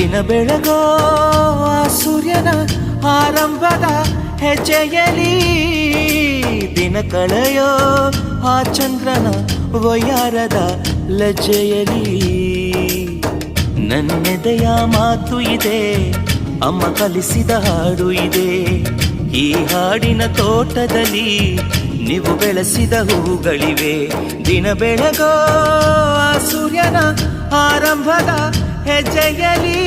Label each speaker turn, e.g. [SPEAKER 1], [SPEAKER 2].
[SPEAKER 1] ದಿನ ಬೆಳಗೋ ಆ ಸೂರ್ಯನ ಆರಂಭದ ಹೆಜ್ಜೆಯಲಿ, ದಿನ ಕಳೆಯೋ ಆ ಚಂದ್ರನ ವಯ್ಯಾರದ ಲಜ್ಜೆಯಲಿ. ನನ್ನೆದೆಯ ಮಾತು ಇದೆ, ಅಮ್ಮ ಕಲಿಸಿದ ಹಾಡು ಇದೆ. ಈ ಹಾಡಿನ ತೋಟದಲ್ಲಿ ನೀವು ಬೆಳೆಸಿದ ಹೂಗಳಿವೆ. ದಿನ ಬೆಳಗೋ ಆ ಸೂರ್ಯನ ಆರಂಭದ ಹೆಜ್ಜೆಯಲಿ.